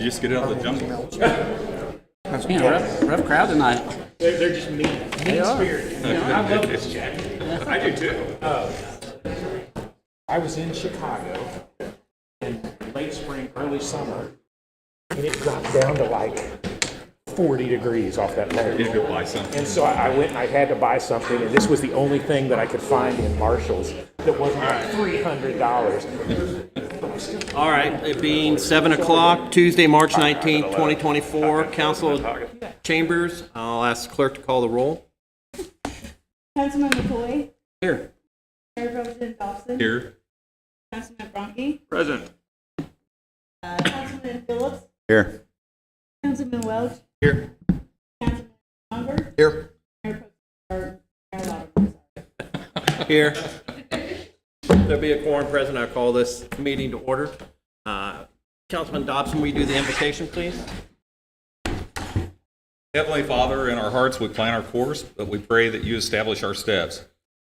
You just get out of the jungle. That's rough crowd tonight. They're just mean spirited. I love this jacket. I do too. I was in Chicago in late spring, early summer, and it dropped down to like 40 degrees off that low. You go buy something. And so I went and I had to buy something, and this was the only thing that I could find in Marshall's that wasn't like $300. All right, it being 7 o'clock, Tuesday, March 19th, 2024, Council Chambers. I'll ask the clerk to call the roll. Councilman McCoy, Here. Mayor Pro Tem Dobson, Here. Councilman Bronke, Present. Councilman Phillips, Here. Councilman Welch, Here. Councilman Munger, Here. Mayor Pro Tem Mayor Here. There'll be a quorum present. I'll call this meeting to order. Councilman Dobson, will you do the invocation, please? Heavenly Father, in our hearts we plan our course, but we pray that you establish our steps.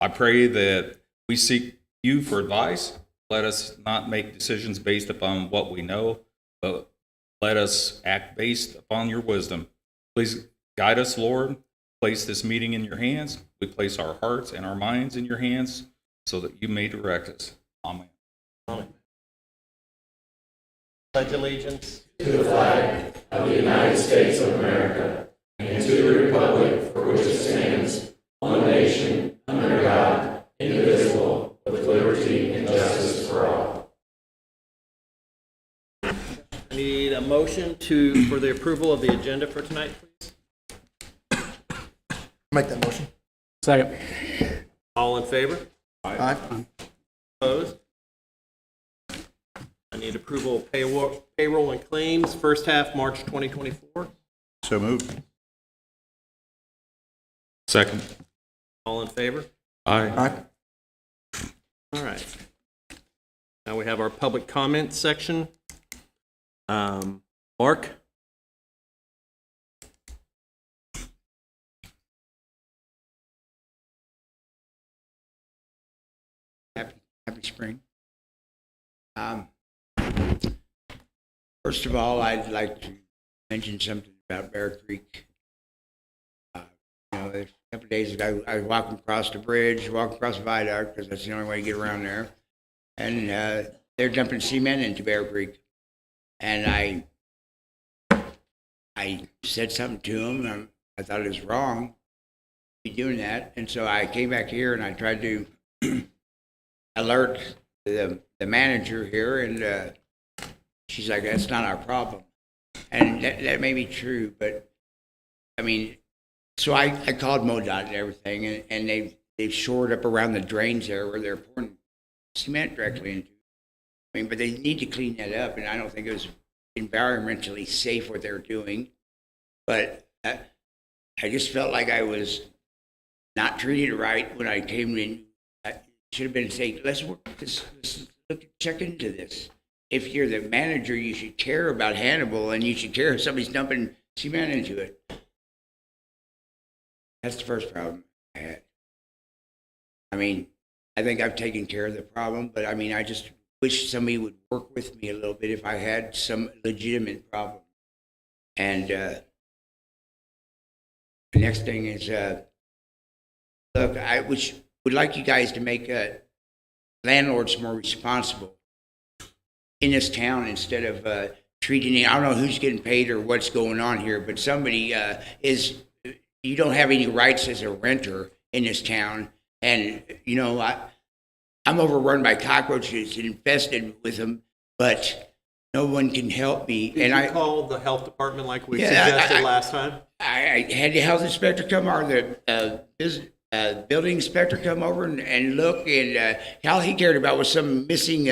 I pray that we seek you for advice. Let us not make decisions based upon what we know, but let us act based upon your wisdom. Please guide us, Lord. Place this meeting in your hands. We place our hearts and our minds in your hands so that you may direct us. Amen. Amen. Pledge allegiance. To the flag of the United States of America and to the republic for which it stands, one nation, under God, indivisible, with liberty and justice for all. I need a motion for the approval of the agenda for tonight, please. Make that motion. Second. All in favor? Aye. Opposed? I need approval of payroll and claims, first half, March 2024. So moved. Second. All in favor? Aye. Aye. All right. Now we have our public comment section. Mark? Happy spring. First of all, I'd like to mention something about Bear Creek. A couple of days ago, I was walking across the bridge, walking across the viaduct, because that's the only way to get around there. And they're dumping cement into Bear Creek. And I said something to them. I thought it was wrong to be doing that. And so I came back here and I tried to alert the manager here, and she's like, that's not our problem. And that may be true, but I mean, so I called MoDOT and everything, and they've shored up around the drains there where they're pouring cement directly into. I mean, but they need to clean that up, and I don't think it was environmentally safe what they're doing. But I just felt like I was not treated right when I came in. Should have been saying, let's check into this. If you're the manager, you should care about Hannibal, and you should care if somebody's dumping cement into it. That's the first problem I had. I mean, I think I've taken care of the problem, but I mean, I just wish somebody would work with me a little bit if I had some legitimate problem. And the next thing is, look, I would like you guys to make landlords more responsible in this town instead of treating it. I don't know who's getting paid or what's going on here, but somebody you don't have any rights as a renter in this town. And, you know, I'm overrun by cockroaches and infested with them, but no one can help me. Did you call the health department like we suggested last time? I had the health inspector come, or the building inspector come over and look, and all he cared about was some missing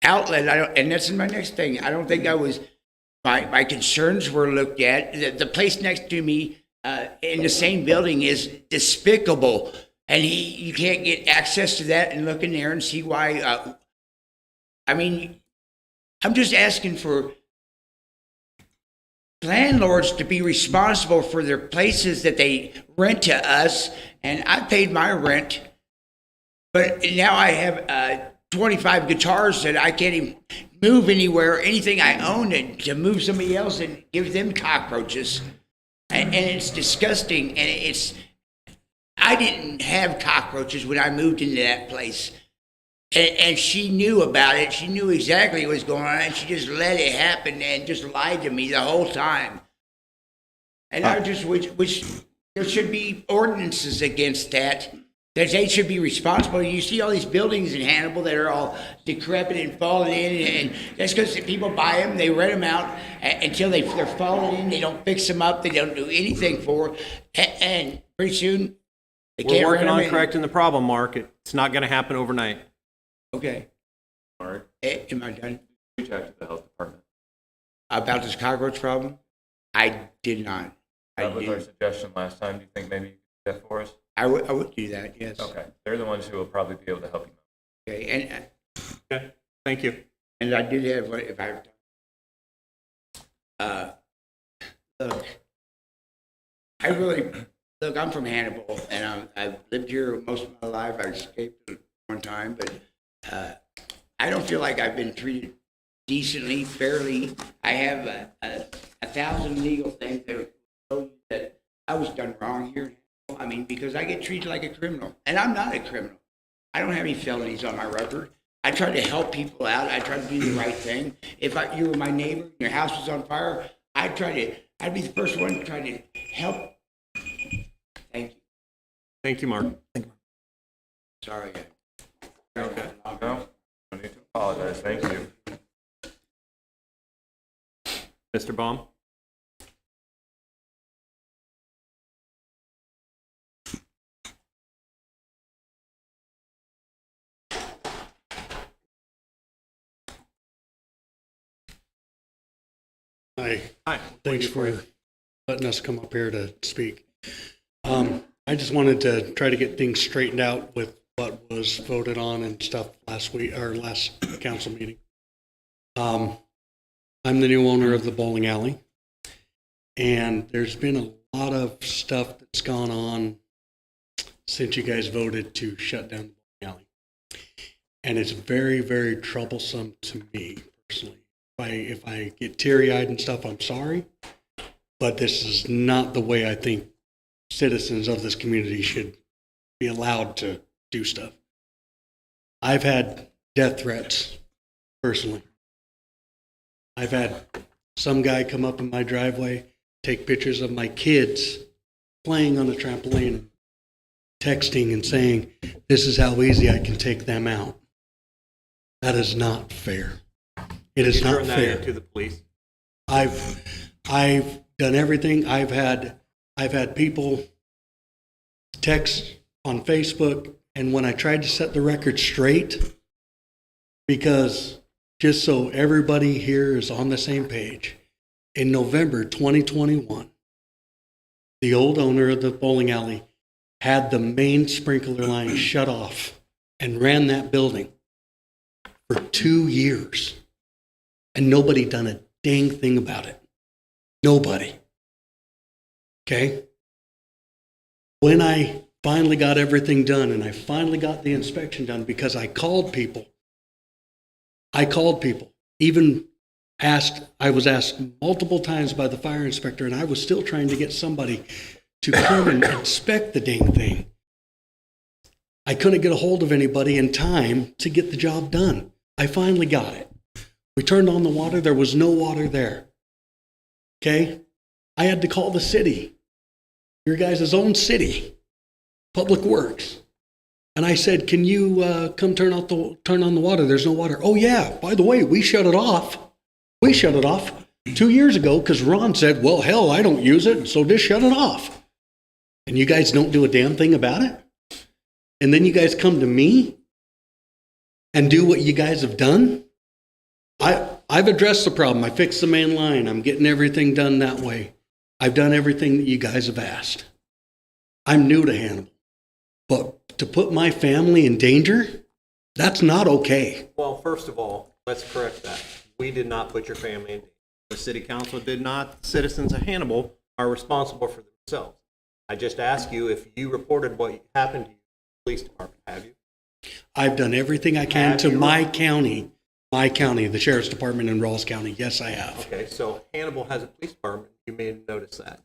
outlet. And that's my next thing. I don't think my concerns were looked at. The place next to me in the same building is despicable, and you can't get access to that and look in there and see why. I mean, I'm just asking for landlords to be responsible for their places that they rent to us, and I paid my rent, but now I have 25 guitars that I can't even move anywhere, anything I own to move somebody else and give them cockroaches. And it's disgusting. And I didn't have cockroaches when I moved into that place. And she knew about it. She knew exactly what was going on. And she just let it happen and just lied to me the whole time. And I just wish there should be ordinances against that. That they should be responsible. You see all these buildings in Hannibal that are all decrepit and falling in, and that's because people buy them, they rent them out until they're falling in. They don't fix them up. They don't do anything for them. And pretty soon, they We're can't working rent on them. correcting the problem, Mark. It's not going to happen overnight. Okay. Mark, Am I done? reach out to the health department. About this cockroach problem? I did not. That was our suggestion last time. Do you think maybe you could do that for us? I would do that, yes. Okay. They're the ones who will probably be able to help you. Okay, Okay. Thank you. and I did have, if look, I'm from Hannibal, and I've lived here most of my life. I escaped at one time, but I don't feel like I've been treated decently, fairly. I have 1,000 legal things that show you that I was done wrong here. I mean, because I get treated like a criminal, and I'm not a criminal. I don't have any felonies on my record. I try to help people out. I try to do the right thing. If you were my neighbor, your house was on fire, I'd be the first one to try to help. Thank you. Thank you, Mark. Sorry. Okay. No, no need to apologize. Thank you. Mr. Baum? Hi, Hi. thanks for letting us come up here to speak. I just wanted to try to get things straightened out with what was voted on and stuff last week, or last council meeting. I'm the new owner of the bowling alley, and there's been a lot of stuff that's gone on since you guys voted to shut down the bowling alley. And it's very, very troublesome to me personally. If I get teary-eyed and stuff, I'm sorry, but this is not the way I think citizens of this community should be allowed to do stuff. I've had death threats, personally. I've had some guy come up in my driveway, take pictures of my kids playing on a trampoline, texting and saying, this is how easy I can take them out. That is not fair. It is not Turn that fair. into the police. I've done everything. I've had people text on Facebook, and when I tried to set the record straight, because just so everybody here is on the same page, in November 2021, the old owner of the bowling alley had the main sprinkler line shut off and ran that building for 2 years. And nobody done a dang thing about it. Nobody. Okay? When I finally got everything done and I finally got the inspection done, because I called people, even I was asked multiple times by the fire inspector, and I was still trying to get somebody to come and inspect the dang thing. I couldn't get a hold of anybody in time to get the job done. I finally got it. We turned on the water. There was no water there. Okay? I had to call the city, your guys' own city, Public Works. And I said, can you come turn on the water? There's no water. Oh, yeah. By the way, we shut it off. We shut it off 2 years ago because Ron said, well, hell, I don't use it, so just shut it off. And you guys don't do a damn thing about it? And then you guys come to me and do what you guys have done? I've addressed the problem. I fixed the main line. I'm getting everything done that way. I've done everything that you guys have asked. I'm new to Hannibal. But to put my family in danger, that's not okay. Well, first of all, let's correct that. We did not put your family in danger. The city council did not. Citizens of Hannibal are responsible for themselves. I just asked you if you reported what happened to you to the police department. Have you? I've done everything I can Have to you- my county my county, the sheriff's department in Rawls County. Yes, I have. Okay, so Hannibal has a police department. You may notice that.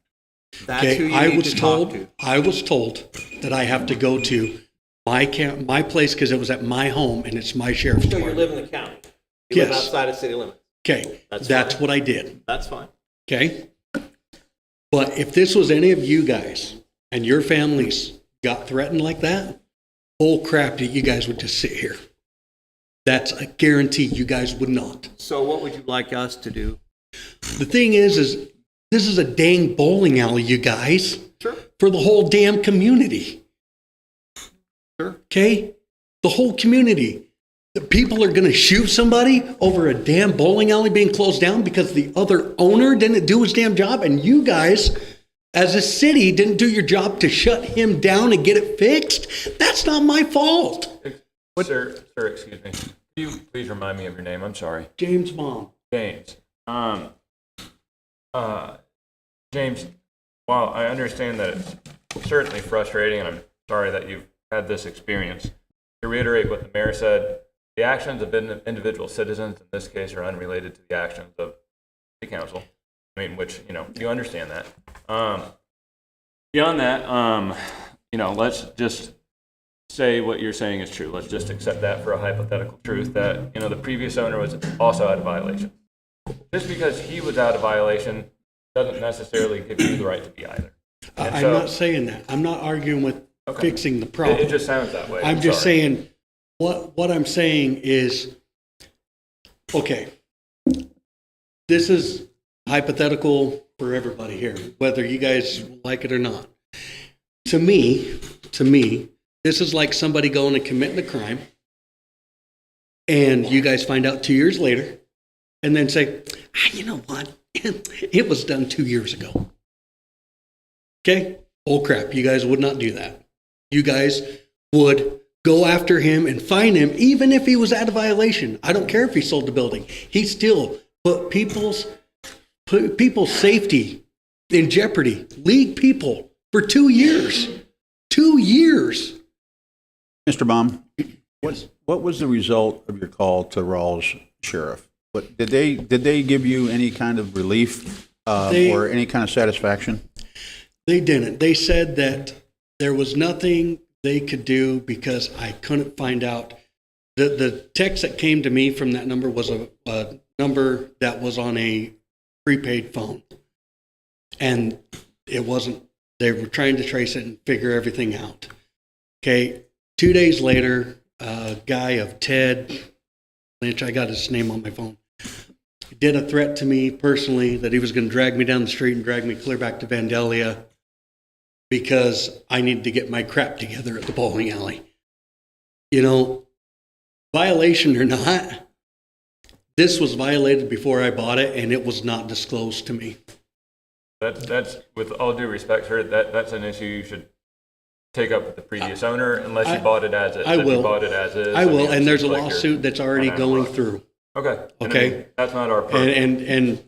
That's who Okay, you need to talk to. I was told that I have to go to my place because it was at my home and it's my sheriff's So you department. live in the county. You live Yes. outside of city limits. Okay, That's that's fine. what I did. That's fine. Okay? But if this was any of you guys and your families got threatened like that, bull crap that you guys would just sit here. That's a guarantee you guys would not. So what would you like us to do? The thing is this is a dang bowling alley, you guys, Sure. for the whole damn community. Sure. Okay? The whole community. The people are going to shoot somebody over a damn bowling alley being closed down because the other owner didn't do his damn job, and you guys, as a city, didn't do your job to shut him down and get it fixed. That's not my fault. Sir, excuse me. Could you please remind me of your name? I'm sorry. James' mom. James. James, while I understand that it's certainly frustrating, and I'm sorry that you've had this experience, to reiterate what the mayor said, the actions of individual citizens in this case are unrelated to the actions of the council. I mean, which, you understand that. Beyond that, let's just say what you're saying is true. Let's just accept that for a hypothetical truth that, the previous owner was also out of violation. Just because he was out of violation doesn't necessarily give you the right to be either. And I'm so- not saying that. I'm not arguing with Okay. fixing the problem. It just sounds that way. I'm just sorry. saying, what I'm saying is, okay, this is hypothetical for everybody here, whether you guys like it or not. To me, this is like somebody going and committing a crime, and you guys find out 2 years later, and then say, you know what, it was done 2 years ago. Okay? Oh crap, you guys would not do that. You guys would go after him and fine him, even if he was out of violation. I don't care if he sold the building. He still put people's safety in jeopardy. League people for 2 years. 2 years. Mr. Baum, what was the result of your call to Rawls Sheriff? What, did they give you any kind of relief or any kind of satisfaction? They didn't. They said that there was nothing they could do because I couldn't find out. The text that came to me from that number was a number that was on a prepaid phone. And it wasn't, they were trying to trace it and figure everything out. Okay, 2 days later, a guy of Ted Lynch, I got his name on my phone, did a threat to me personally that he was going to drag me down the street and drag me clear back to Vandalia because I needed to get my crap together at the bowling alley. Violation or not, this was violated before I bought it, and it was not disclosed to me. That's with all due respect, sir, that's an issue you should take up with the previous owner unless you bought it as is. I If you will. bought it as is. I will, mean, it and there's a seems like you're- lawsuit that's already going through. Okay. And Okay. I mean, that's not our purview. And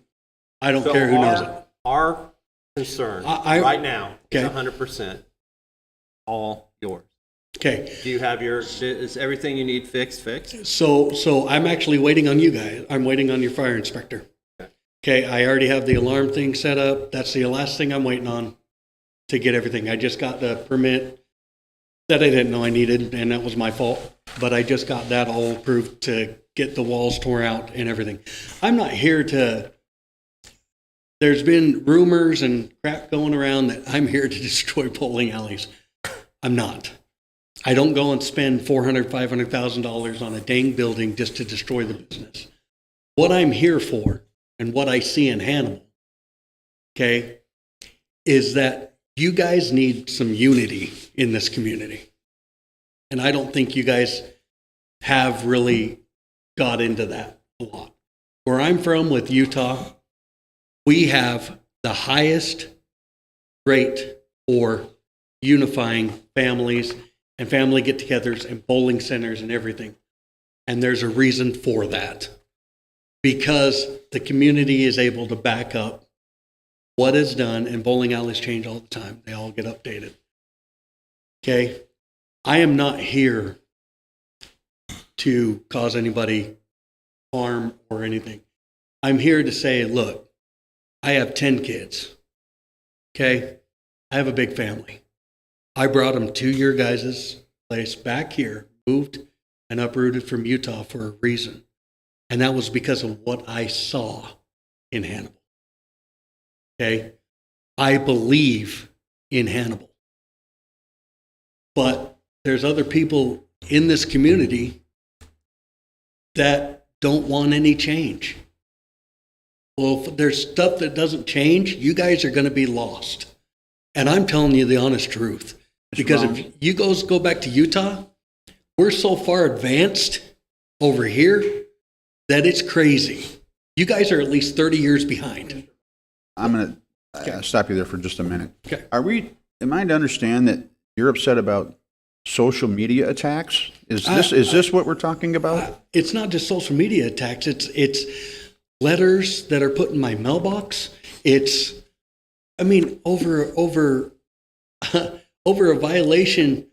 I don't So care who knows it. Our concern I- right now is Okay. 100% all yours. Okay, Do you have is everything you need fixed? so I'm actually waiting on you guys. I'm waiting on your fire inspector. Okay, I already have the alarm thing set up. That's the last thing I'm waiting on to get everything. I just got the permit that I didn't know I needed, and that was my fault. But I just got that all approved to get the walls torn out and everything. I'm not here to, there's been rumors and crap going around that I'm here to destroy bowling alleys. I'm not. I don't go and spend $400,000, $500,000 on a dang building just to destroy the business. What I'm here for and what I see in Hannibal, okay, is that you guys need some unity in this community. And I don't think you guys have really got into that a lot. Where I'm from with Utah, we have the highest rate for unifying families and family get-togethers and bowling centers and everything. And there's a reason for that. Because the community is able to back up what is done, and bowling alleys change all the time. They all get updated. Okay? I am not here to cause anybody harm or anything. I'm here to say, look, I have 10 kids. Okay? I have a big family. I brought them to your guys' place back here, moved and uprooted from Utah for a reason. And that was because of what I saw in Hannibal. Okay? I believe in Hannibal. But there's other people in this community that don't want any change. Well, if there's stuff that doesn't change, you guys are going to be lost. And I'm telling you the honest truth. Because if you guys go back to Utah, we're so far advanced over here that it's crazy. You guys are at least 30 years behind. I'm going to stop you there for just a minute. Okay. Am I to understand that you're upset about social media attacks? Is this what we're talking about? It's not just social media attacks. It's letters that are put in my mailbox. It's, I mean, over a violation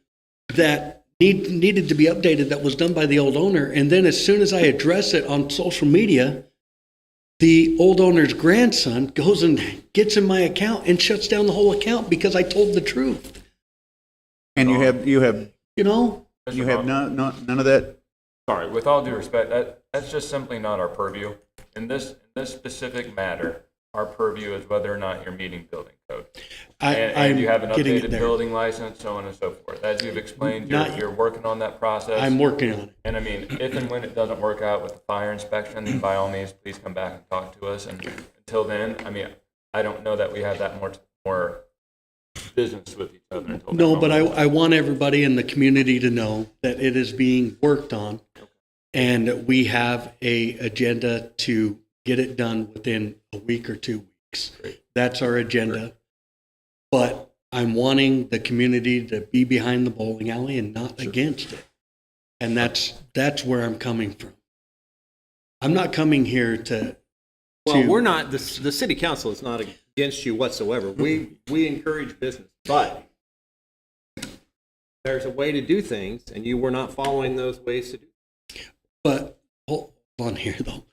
that needed to be updated that was done by the old owner. And then as soon as I address it on social media, the old owner's grandson goes and gets in my account and shuts down the whole account because I told the truth. And you have You know? none of that. Sorry, with all due respect, that's just simply not our purview. In this specific matter, our purview is whether or not you're meeting building code. And you have an updated building license, so on and so forth. As you've explained, you're working on that process. I'm working on it. And I mean, if and when it doesn't work out with the fire inspection, then by all means, please come back and talk to us. And until then, I mean, I don't know that we have that more business with each other. Until No, but I want everybody in the community to know that it is being worked on. And we have a agenda to get it done within a week or 2 weeks. Great. That's our agenda. But I'm wanting the community to be behind the bowling alley and not against it. And that's where I'm coming from. I'm not coming here to. Well, we're not, the city council is not against you whatsoever. We encourage business, but there's a way to do things, and you were not following those ways to do. But hold on here, though.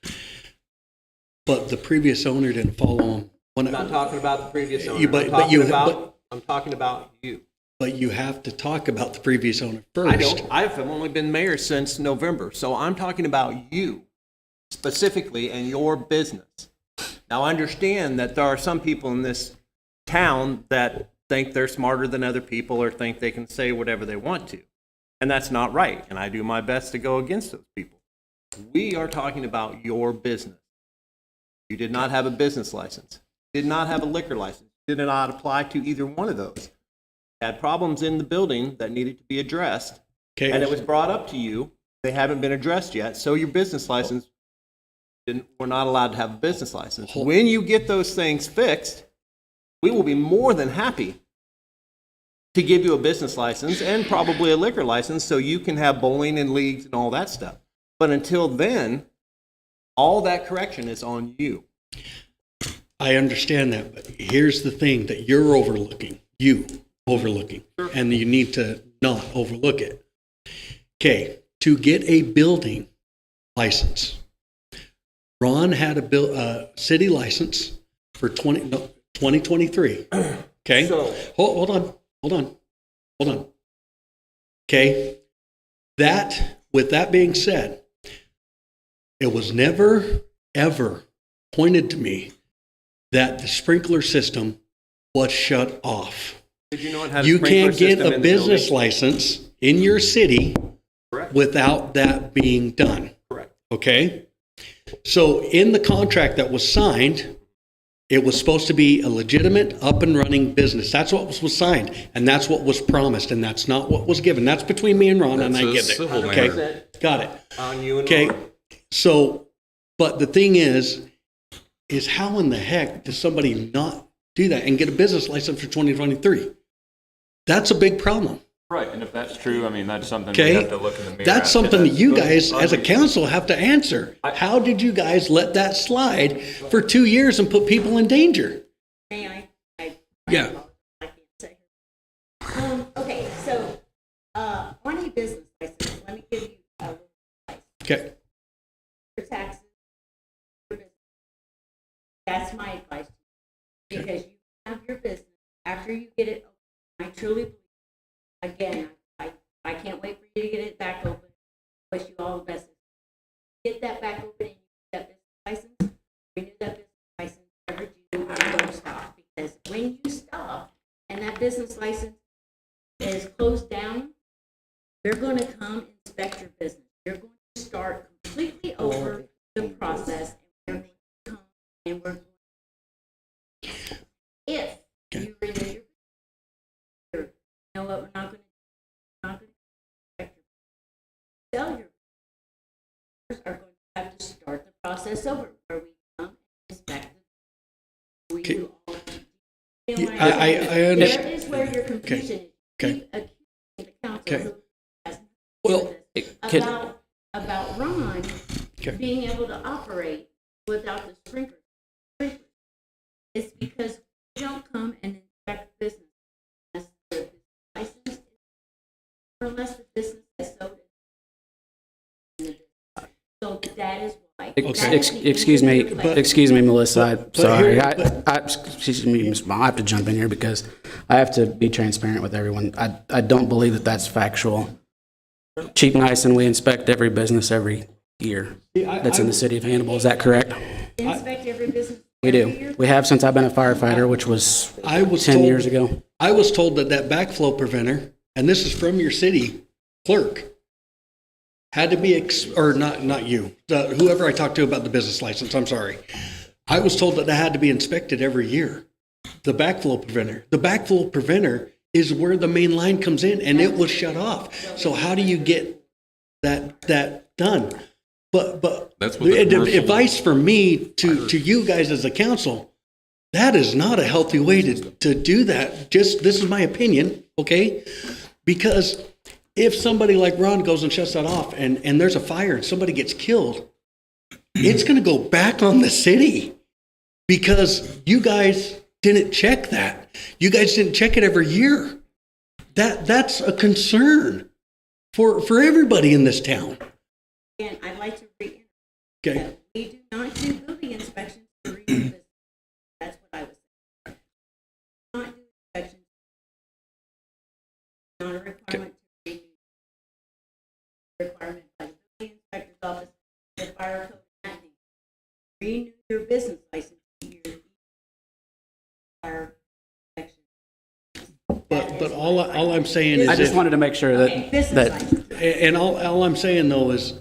But the previous owner didn't follow him. I'm not talking about the previous owner. I'm talking about you. But you have to talk about the previous owner first. I've only been mayor since November, so I'm talking about you specifically and your business. Now, I understand that there are some people in this town that think they're smarter than other people or think they can say whatever they want to. And that's not right. And I do my best to go against those people. We are talking about your business. You did not have a business license, did not have a liquor license, did not apply to either one of those. Had problems in the building that needed to be addressed, Okay. and it was brought up to you. They haven't been addressed yet, so your business license, we're not allowed to have a business license. When you get those things fixed, we will be more than happy to give you a business license and probably a liquor license so you can have bowling and leagues and all that stuff. But until then, all that correction is on you. I understand that, but here's the thing that you're overlooking, and you need to not overlook it. Okay, to get a building license, Ron had a city license for 2023. Okay, So- hold on. Okay, with that being said, it was never, ever pointed to me that the sprinkler system was shut off. Did you know it had a You sprinkler can't get system a in the business building? license in your city Correct. without that being done. Correct. Okay? So in the contract that was signed, it was supposed to be a legitimate, up and running business. That's what was signed, and that's what was promised, and that's not what was given. That's between me and Ron, and I That's a get it. civil Okay, matter. got it. On you and Okay, Ron. so, but the thing is how in the heck does somebody not do that and get a business license for 2023? That's a big problem. Right, and if that's true, I mean, that's something Okay. we have to look in the mirror. That's at. something that you That's guys, as a council, have to answer. How did you guys let that slide for 2 years and put people in danger? May I Yeah. I can't say. Okay, so, on a business license, let me give you a little advice. Okay. Your taxes that's my advice. Because you have your business, after you get it open, I truly believe, again, I can't wait for you to get it back open. Wish you all the best. Get that back open and you get that business license, renew that business license, never do, and don't stop. Because when you stop and that business license is closed down, they're going to come inspect your business. You're going to start completely over the process, and we're going to come and we're going to, if you renew your business, you know what, we're not going to inspect your sell your business, are going to have to start the process over, where we come and inspect it. We do all. I understand. There is where your confusion is. Okay. Keep accusing the council Okay. who has Well, about Ron Okay. being able to operate without the sprinklers. It's because we don't come and inspect business unless the license is, or unless the business is sold. So that is why. Okay. That is the Excuse answer me, to your question. excuse me, Melissa. I'm sorry. here- Excuse me, Ms. Bond. I have to jump in here because I have to be transparent with everyone. I don't believe that that's factual. Cheap Nice, and we inspect every business every year that's in the city of Hannibal. Is that correct? Inspect every business. We every do. year. We have since I've been a firefighter, which was I was 10 told, years ago. I was told that backflow preventer, and this is from your city clerk, had to be, or not you, whoever I talked to about the business license, I'm sorry. I was told that had to be inspected every year. The backflow preventer. The backflow preventer is where the main line comes in, and it was shut off. So how do you get that done? But That's what the the commercial- advice for me to you guys as a council, that is not a healthy way to do that. Just, this is my opinion, okay? Because if somebody like Ron goes and shuts that off and there's a fire and somebody gets killed, it's going to go back on the city because you guys didn't check that. You guys didn't check it every year. That's a concern for everybody in this town. And I'd like to reiterate Okay. that we do not do building inspections to renew business. That's what I was saying. We do not do inspections. Not a requirement to renew. Requirement by the building inspector's office, the fire code, and that thing. Renew your business license year. Fire inspection. But all I'm saying is I just if- wanted to make sure Okay, business that license. and all I'm saying though is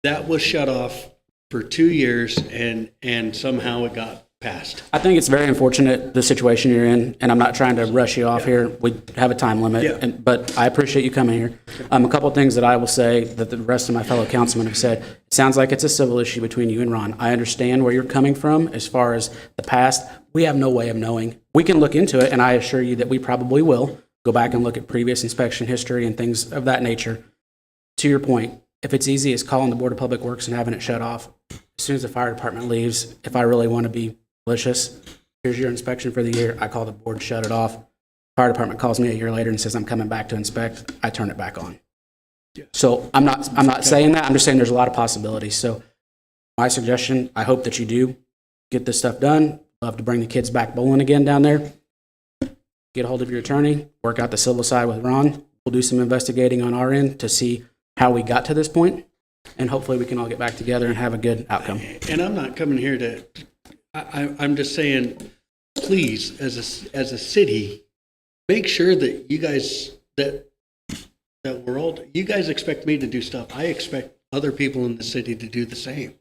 that was shut off for 2 years and somehow it got passed. I think it's very unfortunate, the situation you're in, and I'm not trying to rush you off here. We have a time limit, Yeah. but I appreciate you coming here. A couple of things that I will say that the rest of my fellow councilmen have said. It sounds like it's a civil issue between you and Ron. I understand where you're coming from as far as the past. We have no way of knowing. We can look into it, and I assure you that we probably will go back and look at previous inspection history and things of that nature. To your point, if it's easy as calling the Board of Public Works and having it shut off, as soon as the fire department leaves, if I really want to be malicious, here's your inspection for the year. I call the board, shut it off. Fire department calls me a year later and says I'm coming back to inspect. I turn it back on. So I'm not saying that. I'm just saying there's a lot of possibilities. So my suggestion, I hope that you do get this stuff done. Love to bring the kids back bowling again down there. Get a hold of your attorney, work out the civil side with Ron. We'll do some investigating on our end to see how we got to this point, and hopefully we can all get back together and have a good outcome. And I'm not coming here to, I'm just saying, please, as a city, make sure that you guys, that we're all, you guys expect me to do stuff. I expect other people in the city to do the same.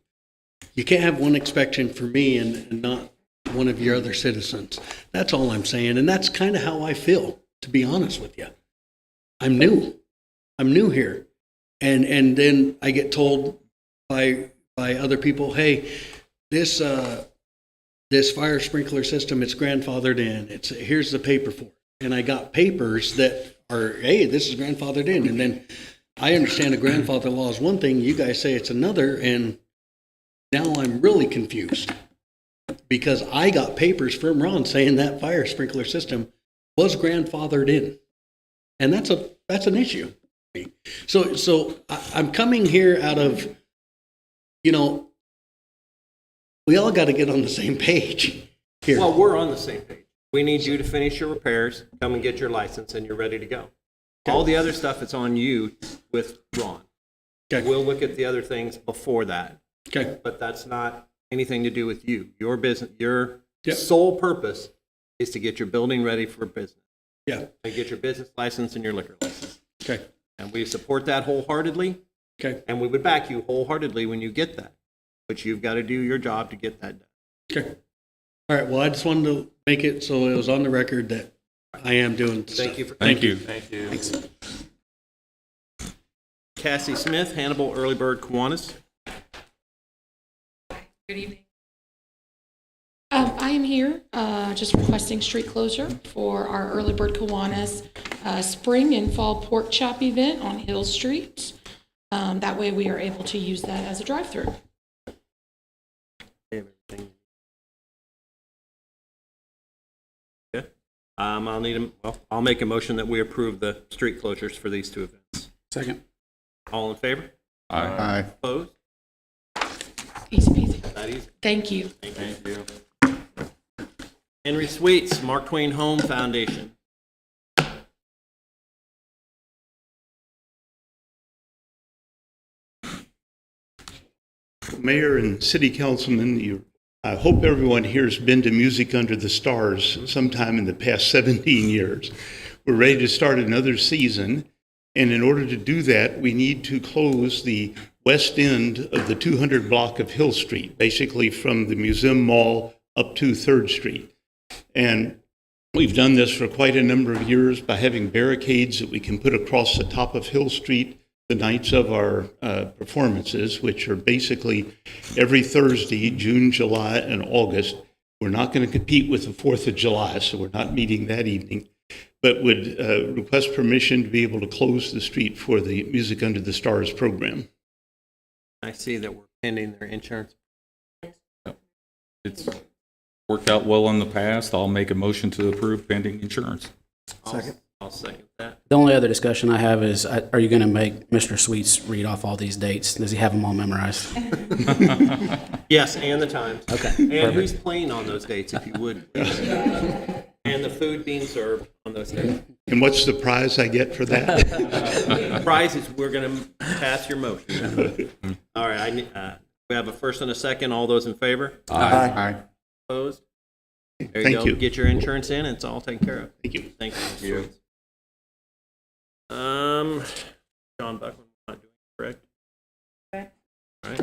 You can't have one inspection for me and not one of your other citizens. That's all I'm saying. And that's kind of how I feel, to be honest with you. I'm new here. And then I get told by other people, hey, this fire sprinkler system, it's grandfathered in. Here's the paper for it. And I got papers that are, hey, this is grandfathered in. And then I understand a grandfather law is one thing, you guys say it's another, and now I'm really confused. Because I got papers from Ron saying that fire sprinkler system was grandfathered in. And that's an issue. So I'm coming here out of, we all got to get on the same page here. Well, we're on the same page. We need you to finish your repairs, come and get your license, and you're ready to go. All the other stuff is on you with Ron. Okay. We'll look at the other things before that, Okay. but that's not anything to do with you. Your business, your Yep. sole purpose is to get your building ready for business Yeah. and get your business license and your liquor license. Okay. And we support that wholeheartedly, Okay. and we would back you wholeheartedly when you get that. But you've got to do your job to get that done. Okay. All right. Well, I just wanted to make it so it was on the record that I am doing stuff. Thank you for Thank you. Thank you. Cassie Smith, Hannibal Early Bird Kiwanis. Good evening. I am here just requesting street closure for our Early Bird Kiwanis spring and fall pork chop event on Hill Street. That way we are able to use that as a drive-through. Yeah. I'll make a motion that we approve the street closures for these two events. Second. All in favor? Aye. Aye. Opposed? Easy peasy. That easy. Thank you. Thank you. Henry Sweets, Mark Twain Home Foundation. Mayor and City Councilman, I hope everyone here has been to Music Under the Stars sometime in the past 17 years. We're ready to start another season, and in order to do that, we need to close the west end of the 200 block of Hill Street, basically from the Museum Mall up to 3rd Street. And we've done this for quite a number of years by having barricades that we can put across the top of Hill Street the nights of our performances, which are basically every Thursday, June, July, and August. We're not going to compete with the 4th of July, so we're not meeting that evening, but would request permission to be able to close the street for the Music Under the Stars program. I see that we're pending their insurance. It's worked out well in the past. I'll make a motion to approve pending insurance. Second. I'll second that. The only other discussion I have is, are you going to make Mr. Sweets read off all these dates? Does he have them all memorized? Yes, and the times. Okay. And perfect. who's playing on those dates, if you would, please. And the food being served on those dates. And what's the prize I get for that? Prize is we're going to pass your motion. All right, we have a first and a second. All those in favor? Aye. Opposed? There you Thank go. you. Get your insurance in. It's all taken care of. Thank you. Thank you. John Buckland, not doing it, correct? Correct. All right.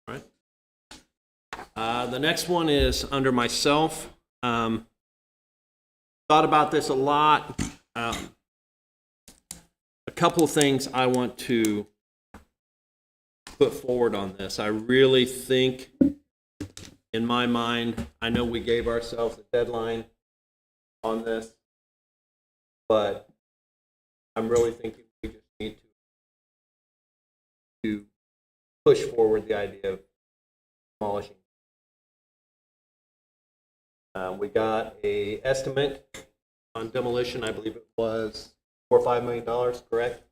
All right. The next one is under myself. Thought about this a lot. A couple of things I want to put forward on this. I really think, in my mind, I know we gave ourselves a deadline on this, but I'm really thinking we just need to push forward the idea of demolishing. We got a estimate on demolition. I believe it was $4 or $5 million, correct?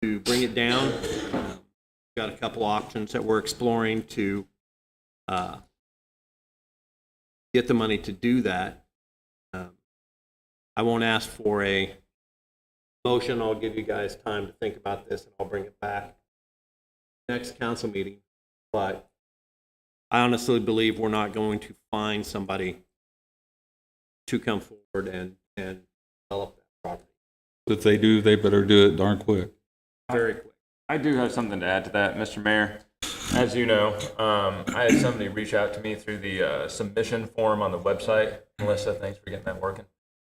To bring it down. Got a couple options that we're exploring to get the money to do that. I won't ask for a motion. I'll give you guys time to think about this, and I'll bring it back next council meeting. But I honestly believe we're not going to find somebody to come forward and develop that property If they do, they better do it darn quick. very quick. I do have something to add to that, Mr. Mayor. As you know, I had somebody reach out to me through the submission form on the website. Melissa, thanks for getting that working.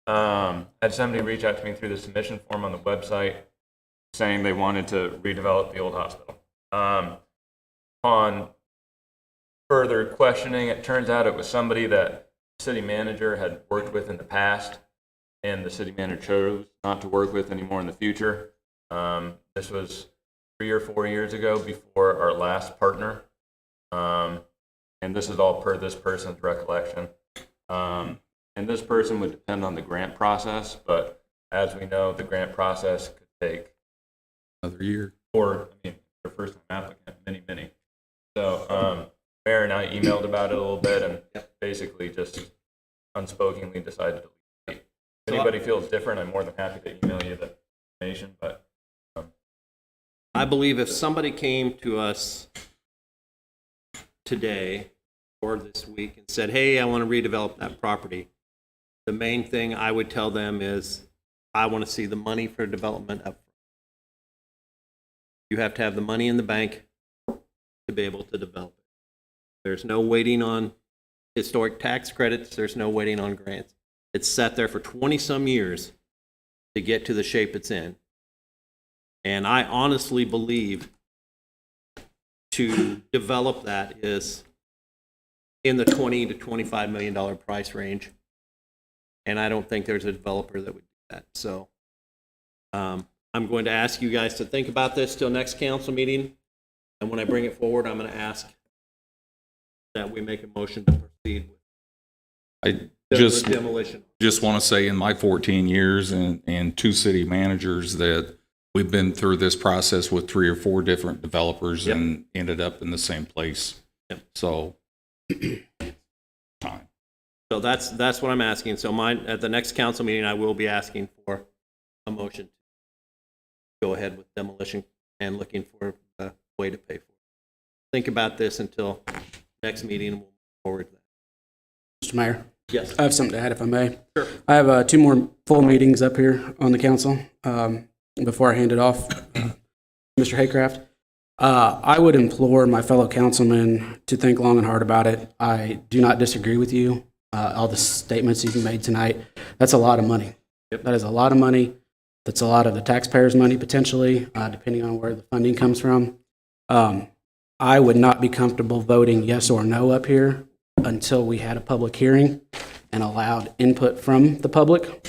I had somebody reach out to me through the submission form on the website saying they wanted to redevelop the old hospital. On further questioning, it turns out it was somebody that the city manager had worked with in the past, and the city manager chose not to work with anymore in the future. This was 3 or 4 years ago, before our last partner. And this is all per this person's recollection. And this person would depend on the grant process, but as we know, the grant process could take Another year. their first time applicant, many. So Mayor and I emailed about it a little bit and basically just unspokenly decided to leave. If anybody feels different, I'm more than happy to email you the information, but I believe if somebody came to us today or this week and said, hey, I want to redevelop that property, the main thing I would tell them is, I want to see the money for development up front. You have to have the money in the bank to be able to develop it. There's no waiting on historic tax credits. There's no waiting on grants. It's sat there for 20-some years to get to the shape it's in. And I honestly believe to develop that is in the $20 to $25 million price range. And I don't think there's a developer that would do that. So I'm going to ask you guys to think about this till next council meeting. And when I bring it forward, I'm going to ask that we make a motion to proceed with I the demolition. just want to say in my 14 years and 2 city managers that we've been through this process with 3 or 4 different developers and ended up in the same place. So time. So that's what I'm asking. So at the next council meeting, I will be asking for a motion to go ahead with demolition and looking for a way to pay for it. Think about this until next meeting and we'll move forward to that. Mr. Mayor, Yes. I have something to add if I may. Sure. I have 2 more full meetings up here on the council before I hand it off. Mr. Haycraft, I would implore my fellow councilmen to think long and hard about it. I do not disagree with you. All the statements you've made tonight, that's a lot of money. Yep. That is a lot of money. That's a lot of the taxpayers' money potentially, depending on where the funding comes from. I would not be comfortable voting yes or no up here until we had a public hearing and allowed input from the public,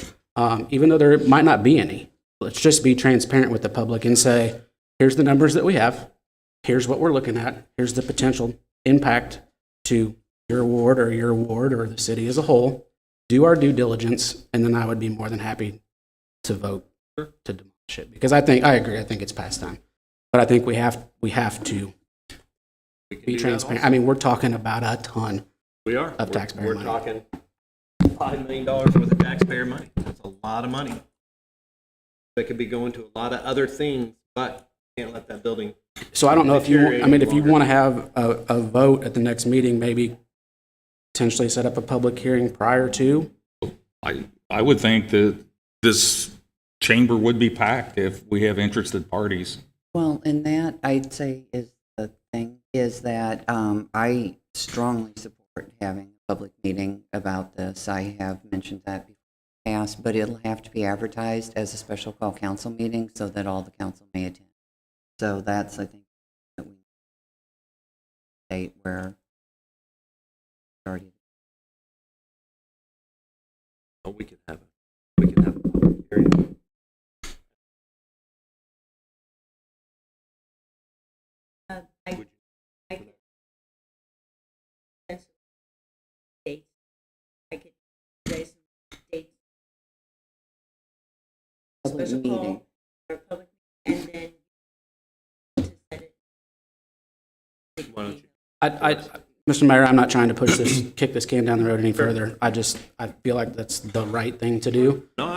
even though there might not be any. Let's just be transparent with the public and say, here's the numbers that we have. Here's what we're looking at. Here's the potential impact to your ward or the city as a whole. Do our due diligence, and then I would be more than happy to vote to demolish it. Because I agree, I think it's past time. But I think we have to be transparent. I mean, we're talking about a ton of taxpayer money. We're talking $5 million worth of taxpayer money. That's a lot of money. That could be going to a lot of other things, but can't let that building. So I don't know if you want to have a vote at the next meeting, maybe potentially set up a public hearing prior to. I would think that this chamber would be packed if we have interested parties. Well, and that I'd say is the thing is that I strongly support having a public meeting about this. I have mentioned that before in the past, but it'll have to be advertised as a special call council meeting so that all the council may attend. So that's, I think, that we state where already. Oh, we could have a public hearing. I could raise some dates. Public Special meeting. call or public, and then to set it. Why don't you? Mr. Mayor, I'm not trying to kick this can down the road any further. I feel like that's the right thing to do. No,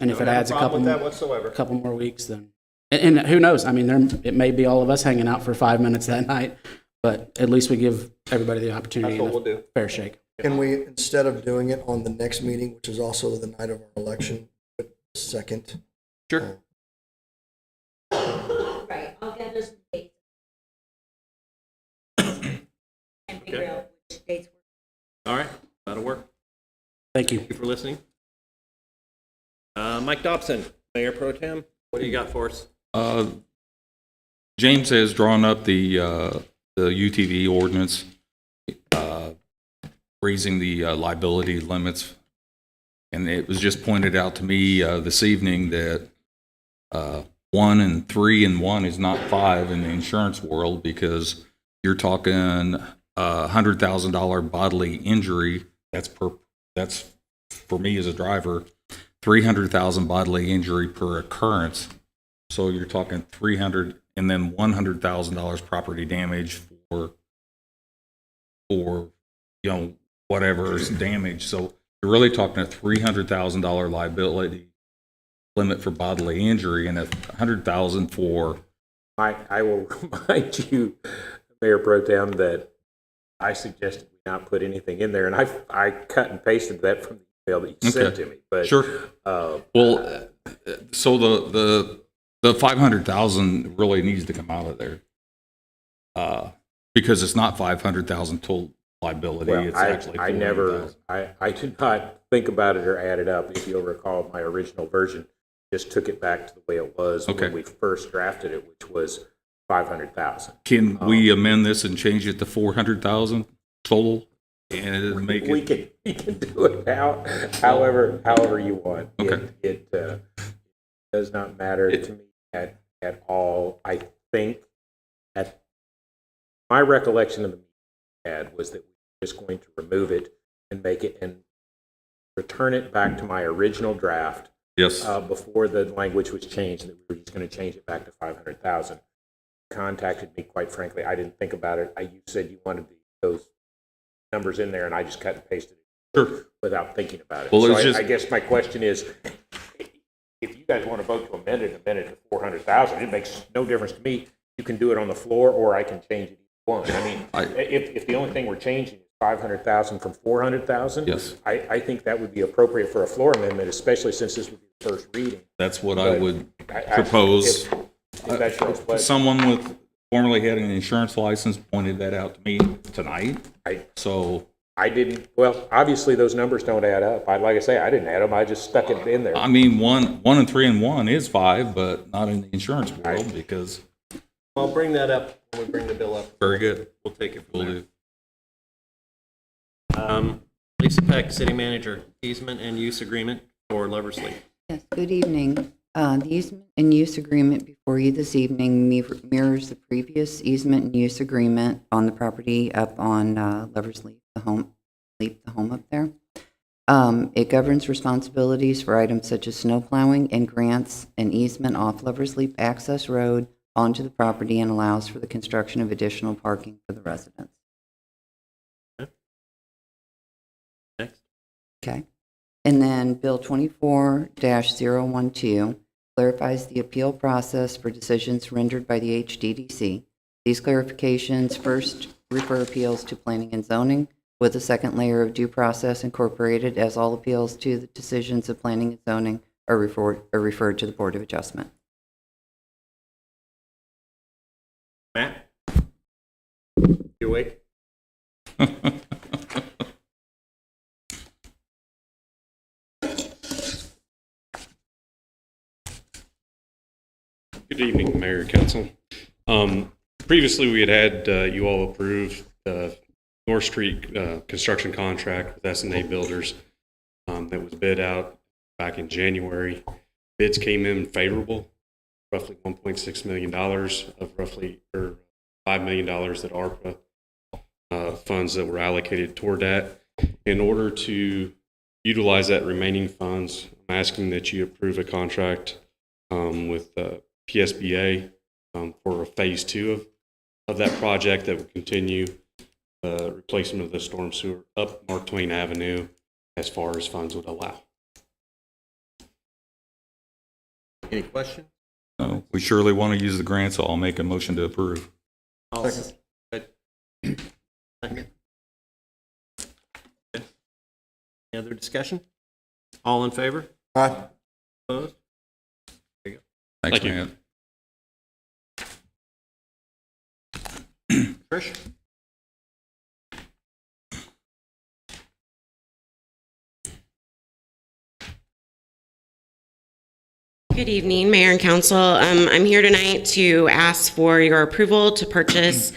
And if it adds a couple whatsoever. more weeks, then, and who knows? I mean, it may be all of us hanging out for 5 minutes that night, but at least we give everybody the opportunity That's what and we'll a do. fair shake. Can we, instead of doing it on the next meeting, which is also the night of our election, put the second? Sure. Right, I'll get us some dates. And figure Okay. out which dates work. All right, that'll work. Thank you. Thank you for listening. Mike Dobson, Mayor Pro Tem, what do you got for us? James has drawn up the UTV ordinance, raising the liability limits. And it was just pointed out to me this evening that 1 and 3 and 1 is not 5 in the insurance world, because you're talking $100,000 bodily injury. That's for me as a driver, 300,000 bodily injury per occurrence. So you're talking and then $100,000 property damage for whatever is damaged. So you're really talking a $300,000 liability limit for bodily injury and $100,000 for. I will remind you, Mayor Pro Tem, that I suggested we not put anything in there, and I cut and pasted that from the email that you sent to me. But Sure. So the 500,000 really needs to come out of there, because it's not 500,000 total liability. well, It's actually I did not think about it or add it up. If you'll recall, my original version just took it back to the way it was when we first drafted it, which was 500,000. Can we amend this and change it to 400,000 total and make it? We can do it now, however you want. Okay. It does not matter to me at all. I think my recollection of the meeting we had was that we were just going to remove it and make it and return it back to my original draft. Yes. Before the language was changed, that we were just going to change it back to 500,000. Contacted me, quite frankly. I didn't think about it. You said you wanted those numbers in there, and I just cut and pasted it without thinking about it. Well, so I guess my question is, if you guys want to vote to amend it to 400,000, it makes no difference to me. You can do it on the floor, or I can change it either one. I mean, if the only thing we're changing is 500,000 from 400,000, yes, I think that would be appropriate for a floor amendment, especially since this would be the first reading. That's what I would propose. If that's your pleasure. Someone with formerly had an insurance license pointed that out to me tonight. I didn't. Well, obviously those numbers don't add up. Like I say, I didn't add them. I just stuck it in there. I mean, 1 and 3 and 1 is 5, but not in the insurance world because. I'll bring that up when we bring the bill up. Very good. We'll take it Will from do. there. Lisa Peck, City Manager, easement and use agreement for Lover's Leap. Yes, good evening. The easement and use agreement before you this evening mirrors the previous easement and use agreement on the property up on Lover's Leap, the home up there. It governs responsibilities for items such as snow plowing and grants an easement off Lover's Leap access road onto the property and allows for the construction of additional parking for the residents. Next. Okay. And then Bill 24-012 clarifies the appeal process for decisions rendered by the HDDC. These clarifications first refer appeals to planning and zoning, with a second layer of due process incorporated, as all appeals to the decisions of planning and zoning are referred to the Board of Adjustment. Matt? You awake? Good evening, Mayor and Council. Previously, we had you all approve the North Street construction contract with S&A Builders that was bid out back in January. Bids came in favorable, roughly $1.6 million of roughly $5 million that ARPA funds that were allocated toward that. In order to utilize that remaining funds, I'm asking that you approve a contract with PSBA for phase 2 of that project that would continue the replacement of the storm sewer up Mark Twain Avenue as far as funds would allow. Any questions? No, we surely want to use the grant, so I'll make a motion to approve. Second. Second. Any other discussion? All in favor? Aye. Opposed? There you go. Thanks, Thank you. man. Trish? Good evening, Mayor and Council. I'm here tonight to ask for your approval to purchase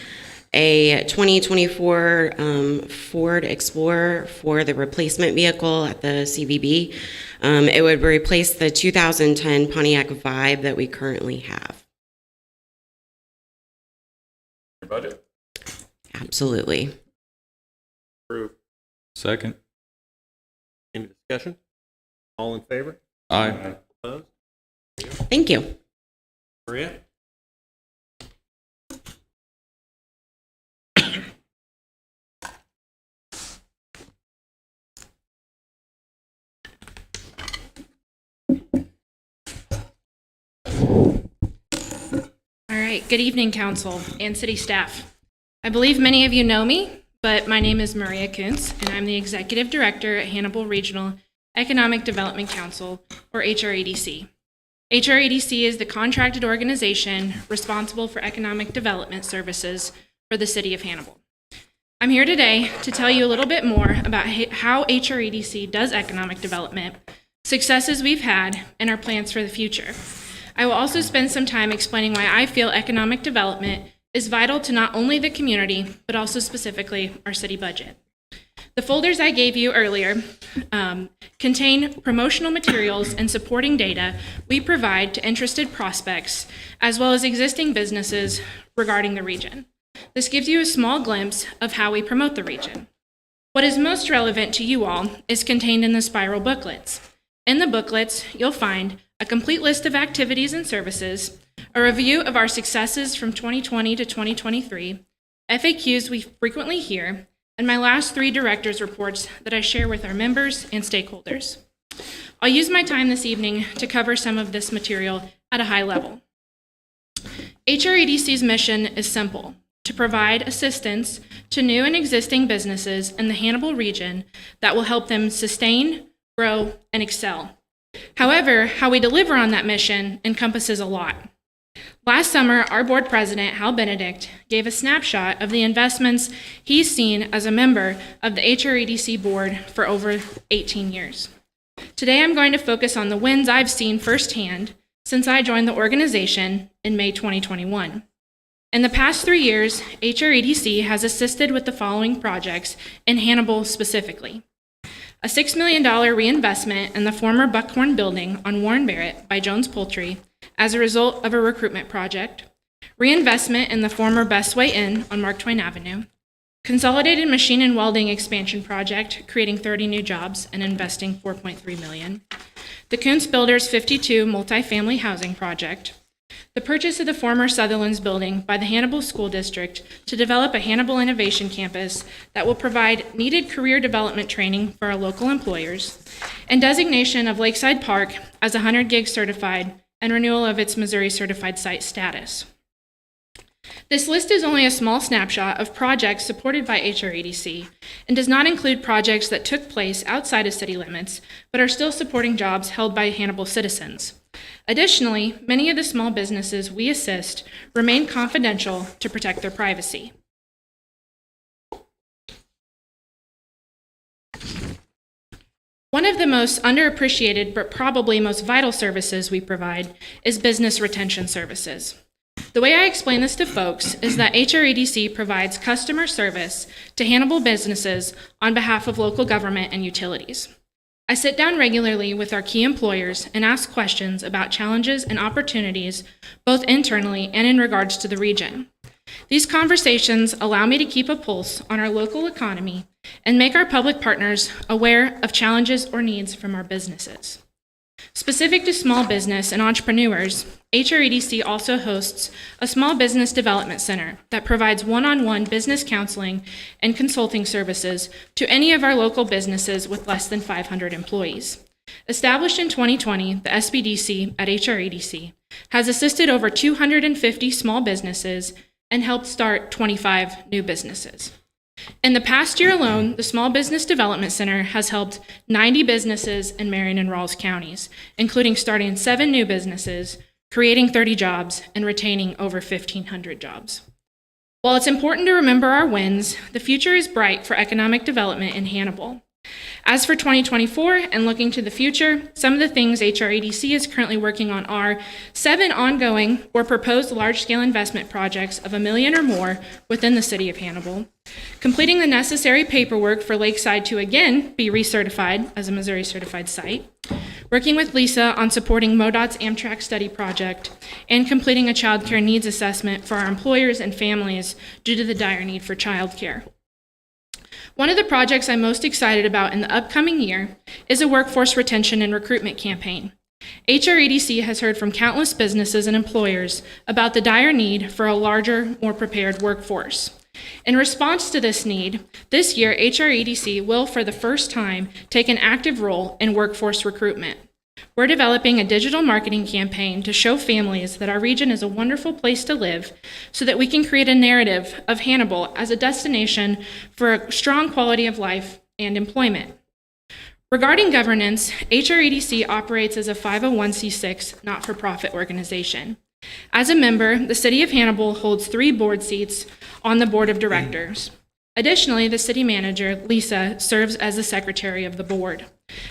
a 2024 Ford Explorer for the replacement vehicle at the CVB. It would replace the 2010 Pontiac Vibe that we currently have. Your budget? Absolutely. Approve. Second. Any discussion? All in favor? Aye. Opposed? Thank you. Maria? right, good evening, council and city staff. I believe many of you know me, but my name is Maria Kuntz, and I'm the executive director at Hannibal Regional Economic Development Council, or HREDC. HREDC is the contracted organization responsible for economic development services for the city of Hannibal. I'm here today to tell you a little bit more about how HREDC does economic development, successes we've had, and our plans for the future. I will also spend some time explaining why I feel economic development is vital to not only the community, but also specifically our city budget. The folders I gave you earlier contain promotional materials and supporting data we provide to interested prospects, as well as existing businesses regarding the region. This gives you a small glimpse of how we promote the region. What is most relevant to you all is contained in the spiral booklets. In the booklets, you'll find a complete list of activities and services, a review of our successes from 2020 to 2023, FAQs we frequently hear, and my last 3 directors' reports that I share with our members and stakeholders. I'll use my time this evening to cover some of this material at a high level. HREDC's mission is simple: to provide assistance to new and existing businesses in the Hannibal region that will help them sustain, grow, and excel. However, how we deliver on that mission encompasses a lot. Last summer, our board president, Hal Benedict, gave a snapshot of the investments he's seen as a member of the HREDC board for over 18 years. Today, I'm going to focus on the wins I've seen firsthand since I joined the organization in May 2021. In the past 3 years, HREDC has assisted with the following projects in Hannibal specifically: a $6 million reinvestment in the former Buckhorn building on Warren Barrett by Jones Poultry as a result of a recruitment project, reinvestment in the former Best Way Inn on Mark Twain Avenue, consolidated machine and welding expansion project creating 30 new jobs and investing $4.3 million, the Kuntz Builders 52 multifamily housing project, the purchase of the former Sutherland's building by the Hannibal School District to develop a Hannibal Innovation Campus that will provide needed career development training for our local employers, and designation of Lakeside Park as 100 gig certified and renewal of its Missouri certified site status. This list is only a small snapshot of projects supported by HREDC and does not include projects that took place outside of city limits but are still supporting jobs held by Hannibal citizens. Additionally, many of the small businesses we assist remain confidential to protect their privacy. One of the most underappreciated but probably most vital services we provide is business retention services. The way I explain this to folks is that HREDC provides customer service to Hannibal businesses on behalf of local government and utilities. I sit down regularly with our key employers and ask questions about challenges and opportunities, both internally and in regards to the region. These conversations allow me to keep a pulse on our local economy and make our public partners aware of challenges or needs from our businesses. Specific to small business and entrepreneurs, HREDC also hosts a small business development center that provides one-on-one business counseling and consulting services to any of our local businesses with less than 500 employees. Established in 2020, the SBDC at HREDC has assisted over 250 small businesses and helped start 25 new businesses. In the past year alone, the Small Business Development Center has helped 90 businesses in Marion and Rawls counties, including starting 7 new businesses, creating 30 jobs, and retaining over 1,500 jobs. While it's important to remember our wins, the future is bright for economic development in Hannibal. As for 2024 and looking to the future, some of the things HREDC is currently working on are 7 ongoing or proposed large-scale investment projects of $1 million or more within the city of Hannibal, completing the necessary paperwork for Lakeside to again be recertified as a Missouri certified site, working with Lisa on supporting MoDOT's Amtrak study project, and completing a child care needs assessment for our employers and families due to the dire need for child care. One of the projects I'm most excited about in the upcoming year is a workforce retention and recruitment campaign. HREDC has heard from countless businesses and employers about the dire need for a larger, more prepared workforce. In response to this need, this year HREDC will for the first time take an active role in workforce recruitment. We're developing a digital marketing campaign to show families that our region is a wonderful place to live so that we can create a narrative of Hannibal as a destination for a strong quality of life and employment. Regarding governance, HREDC operates as a 501c6 not-for-profit organization. As a member, the City of Hannibal holds 3 board seats on the board of directors. Additionally, the city manager, Lisa, serves as the secretary of the board.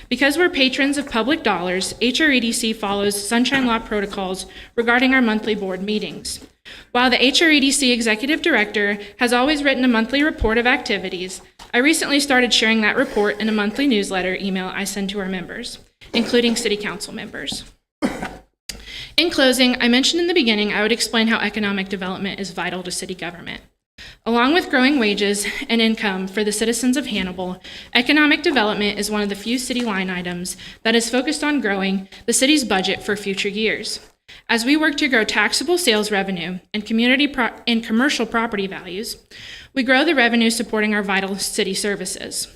Because we're patrons of public dollars, HREDC follows Sunshine Law protocols regarding our monthly board meetings. While the HREDC executive director has always written a monthly report of activities, I recently started sharing that report in a monthly newsletter email I send to our members, including city council members. In closing, I mentioned in the beginning I would explain how economic development is vital to city government. Along with growing wages and income for the citizens of Hannibal, economic development is one of the few city line items that is focused on growing the city's budget for future years. As we work to grow taxable sales revenue and commercial property values, we grow the revenue supporting our vital city services.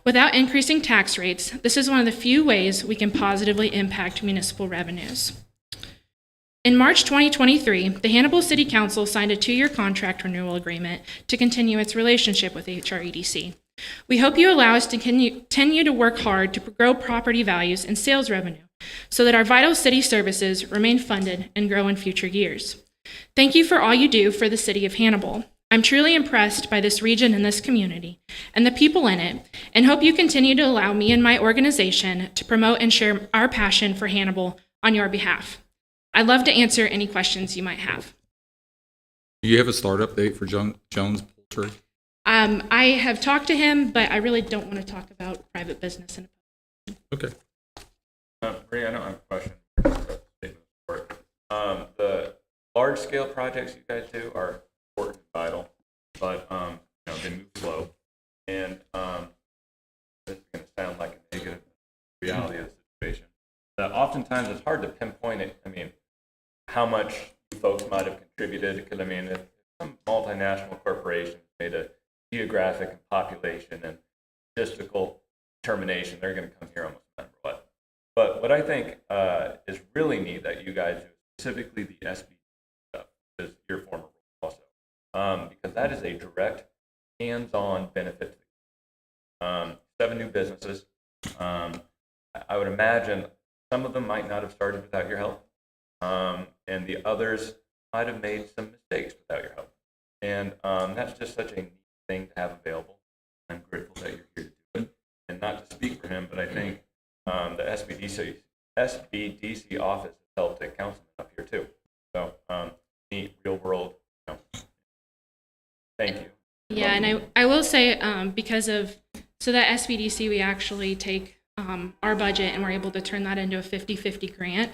Without increasing tax rates, this is one of the few ways we can positively impact municipal revenues. In March 2023, the Hannibal City Council signed a 2-year contract renewal agreement to continue its relationship with HREDC. We hope you allow us to continue to work hard to grow property values and sales revenue so that our vital city services remain funded and grow in future years. Thank you for all you do for the city of Hannibal. I'm truly impressed by this region and this community and the people in it, and hope you continue to allow me and my organization to promote and share our passion for Hannibal on your behalf. I'd love to answer any questions you might have. Do you have a start-up date for Jones Poultry? I have talked to him, but I really don't want to talk about private business. Okay. Maria, I don't have a question. The large-scale projects you guys do are important and vital, but they move slow, and this is going to sound like a negative reality of the situation. Oftentimes, it's hard to pinpoint it. I mean, how much you folks might have contributed, because I mean, if some multinational corporation made a geographic and population and statistical determination, they're going to come here almost no matter what. But what I think is really neat that you guys do, specifically the SB stuff, is your former role also, because that is a direct, hands-on benefit to the 7 new businesses. I would imagine some of them might not have started without your help, and the others might have made some mistakes without your help. And that's just such a neat thing to have available. I'm grateful that you're here to do it. And not to speak for him, but I think the SBDC office has helped a councilman up here too. So neat, real world. Thank you. Yeah, and I will say so that SBDC, we actually take our budget and we're able to turn that into a 50-50 grant.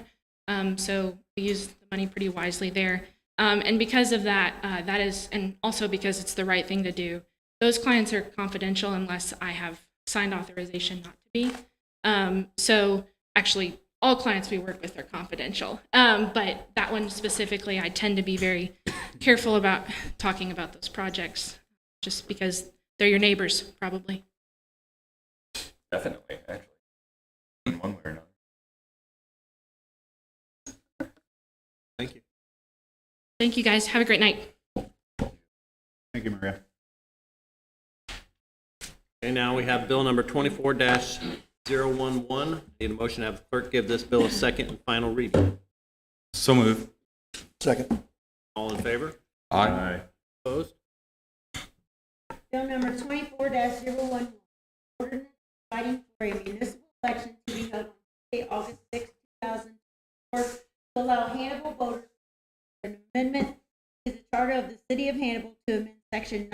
So we use the money pretty wisely there. And because of that, and also because it's the right thing to do, those clients are confidential unless I have signed authorization not to be. So actually, all clients we work with are confidential. But that one specifically, I tend to be very careful about talking about those projects, just because they're your neighbors, probably. Definitely, actually. In one way or another. Thank you. Thank you, guys. Have a great night. Thank you, Maria. Okay, now we have bill number 24-011. Need a motion to have the clerk give this bill a second and final reading. So move. Second. All in favor? Aye. Opposed? Bill number 24-011, ordinance providing for a municipal election to be held on Tuesday, August 6, 2004, to allow Hannibal voters an amendment to the charter of the city of Hannibal to amend section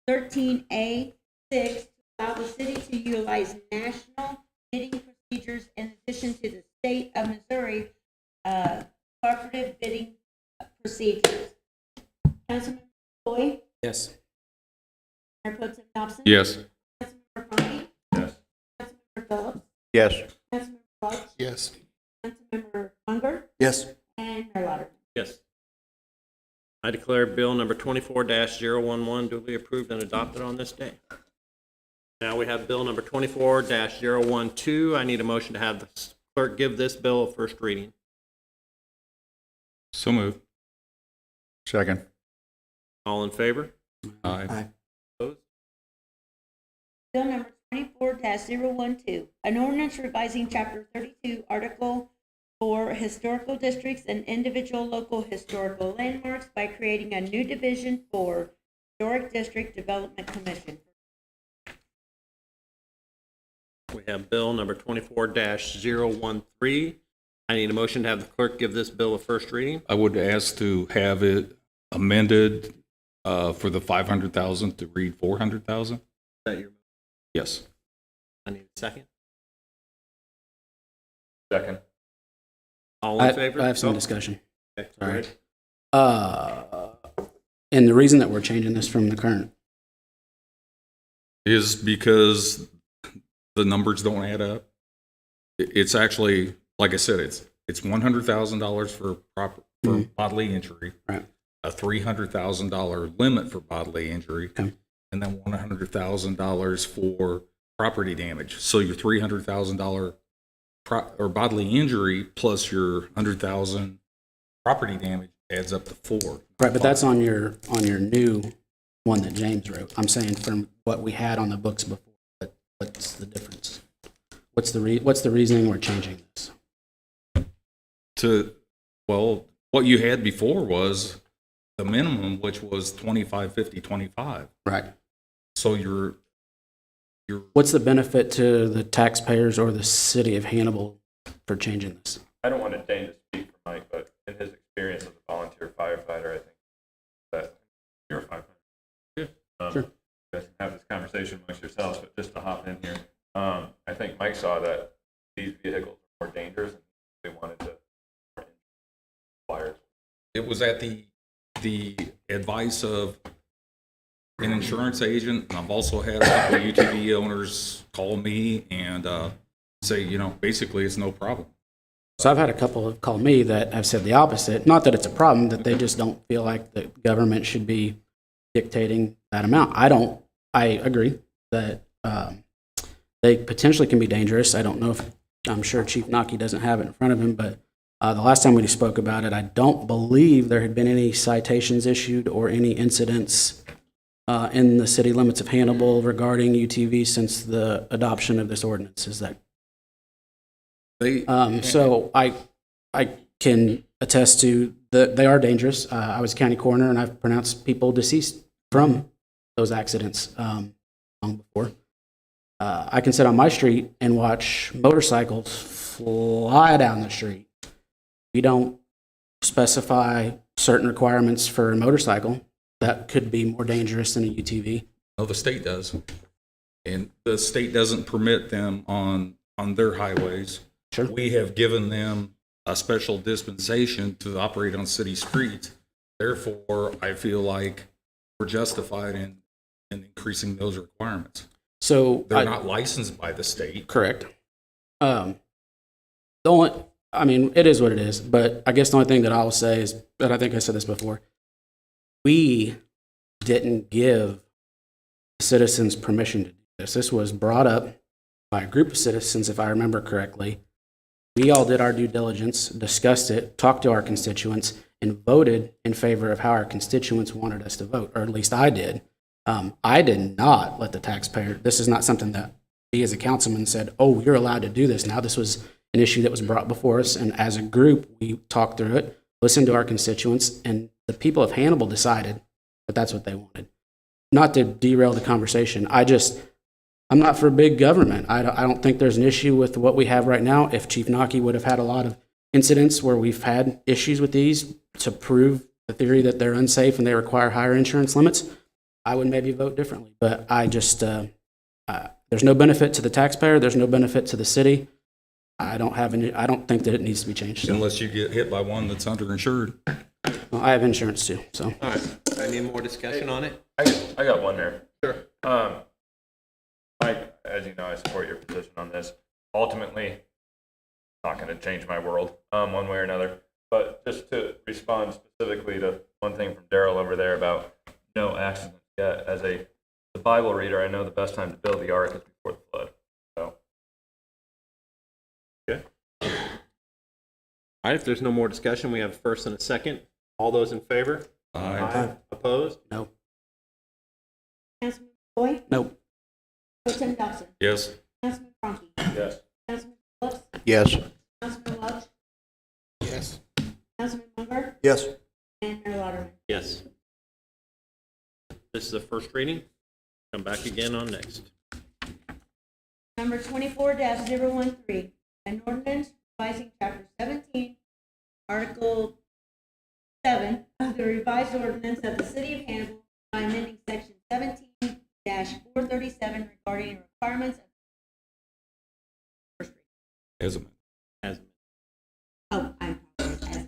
9.13A6 to allow the city to utilize national bidding procedures in addition to the state of Missouri cooperative bidding procedures. Councilmember Boyd? Yes. Mayor Pro Tem Dobson? Yes. Councilmember Fontaine? Yes. Councilmember Phillips? Yes. Councilmember Welch? Yes. Councilmember Munger? Yes. And Mayor Lauterbach. Yes. I declare bill number 24-011 duly approved and adopted on this day. Now we have bill number 24-012. I need a motion to have the clerk give this bill a first reading? So moved. Second. All in favor? Aye. Opposed? Bill number 24-012, an ordinance revising Chapter 32, Article 4, Historical Districts and Individual Local Historical Landmarks by creating a new Division 4, Historic District Development Commission. We have bill number 24-013. I need a motion to have the clerk give this bill a first reading. I would ask to have it amended for the 500,000 to read 400,000. Is that your? Yes. I need a second. Second. All in favor? I have some Oh, discussion. okay, Sorry. great. And the reason that we're changing this from the current, Is because the numbers don't add up. It's actually, like I said, it's $100,000 for bodily injury, right? a $300,000 limit for bodily injury, Okay. and then $100,000 for property damage. So your $300,000 or bodily injury plus your $100,000 property damage adds up to $4. Right, but that's on your new one that James wrote. I'm saying from what we had on the books before. What's the difference? What's the reasoning we're changing this? Well, what you had before was the minimum, which was 25, 50, 25. Right. So you're What's the benefit to the taxpayers or the city of Hannibal for changing this? I don't want Dane to speak for Mike, but in his experience as a volunteer firefighter, I think that you're a firefighter. Yeah. Sure. You guys can have this conversation amongst yourselves, but just to hop in here, I think Mike saw that these vehicles are more dangerous and they wanted to fires. it was at the advice of an insurance agent. And I've also had a couple of UTV owners call me and say, basically it's no problem. So I've had a couple have called me that have said the opposite. Not that it's a problem, that they just don't feel like the government should be dictating that amount. I agree that they potentially can be dangerous. I don't know if, I'm sure Chief Naki doesn't have it in front of him, but the last time we spoke about it, I don't believe there had been any citations issued or any incidents in the city limits of Hannibal regarding UTV since the adoption of this ordinance. Is that? So I can attest to that they are dangerous. I was county coroner and I've pronounced people deceased from those accidents long before. I can sit on my street and watch motorcycles fly down the street. We don't specify certain requirements for a motorcycle that could be more dangerous than a UTV. No, the state does. And the state doesn't permit them on their highways. Sure. We have given them a special dispensation to operate on city streets. Therefore, I feel like we're justified in increasing those requirements. So they're not licensed by the state. Correct. It is what it is, but I guess the only thing that I'll say is that I think I said this before. We didn't give citizens permission to do this. This was brought up by a group of citizens, if I remember correctly. We all did our due diligence, discussed it, talked to our constituents, and voted in favor of how our constituents wanted us to vote, or at least I did. I did not let the taxpayer, this is not something that we as a councilman said, oh, you're allowed to do this. Now, this was an issue that was brought before us, and as a group, we talked through it, listened to our constituents, and the people of Hannibal decided that that's what they wanted. Not to derail the conversation, I'm not for big government. I don't think there's an issue with what we have right now. If Chief Naki would have had a lot of incidents where we've had issues with these to prove the theory that they're unsafe and they require higher insurance limits, I would maybe vote differently. But there's no benefit to the taxpayer. There's no benefit to the city. I don't think that it needs to be changed. Unless you get hit by one that's underinsured. Well, I have insurance too, so. All right. I need more discussion on it. I got one there. Sure. Mike, as you know, I support your position on this. Ultimately, not going to change my world one way or another. But just to respond specifically to one thing from Daryl over there about no accidents yet, as the Bible reader, I know the best time to build the ark is before the flood. So, All right, if there's no more discussion, we have a first and a second. All those in favor? Aye. Opposed? No. Councilman Boyd? No. Pro Tem Dawson? Yes. Councilman Frankie? Yes. Councilman Phillips? Yes. Councilman Welch? Yes. Councilman Munger? Yes. And Mayor Lauderman? Yes. This is the first reading. Come back again on next. Number 24-013, an ordinance revising Chapter 17, Article 7 of the revised ordinance of the City of Hannibal by amending Section 17-437 regarding requirements of first reading. As amended. As Oh, I apologize.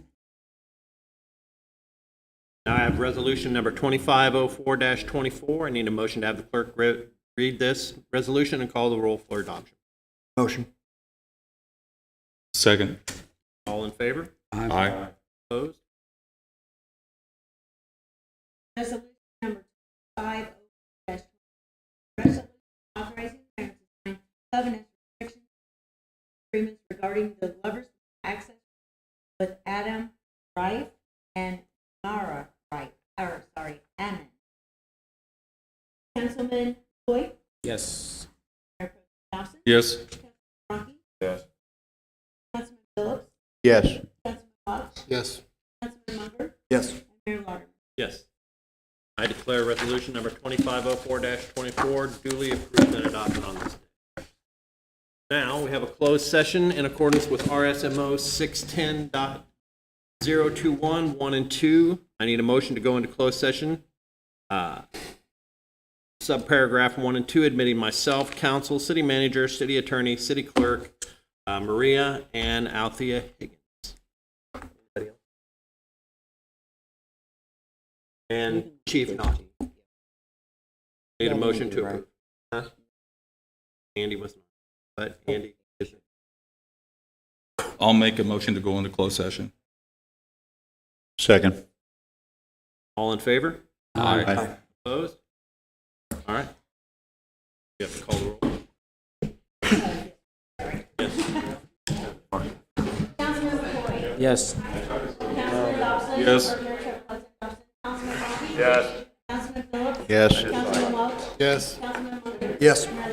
Now I have resolution number 2504-24. I need a motion to have the clerk read this resolution and call the roll for adoption. Motion. Second. All in favor? Aye. Opposed? Resolution number 50-20, resolution authorizing the mayor to sign covenants, restrictions, agreements regarding the lovers' access with Adam Rife and Mara Rife, Ammon. Councilman Boyd? Yes. Mayor Pro Tem Dawson? Yes. Councilman Frankie? Yes. Councilman Phillips? Yes. Councilman Welch? Yes. Councilman Munger? Yes. And Mayor Lauderman? Yes. I declare resolution number 2504-24 duly approved and adopted on this day. Now, we have a closed session in accordance with RSMO 610.021, 1 and 2. I need a motion to go into closed session. Subparagraph 1 and 2, admitting myself, council, city manager, city attorney, city clerk, Maria, and Althea Higgins. And Chief Naughty. Need a motion to approve. Huh? Andy was not, but Andy is. I'll make a motion to go into closed session. Second. All in favor? Aye. Opposed? All right. You have to call the roll. Councilman Boyd? Yes. Councilman Dawson? Yes. Councilman Frankie? Yes. Councilman Phillips? Yes. Councilman Welch? Yes. Councilman Munger? Yes. Mayor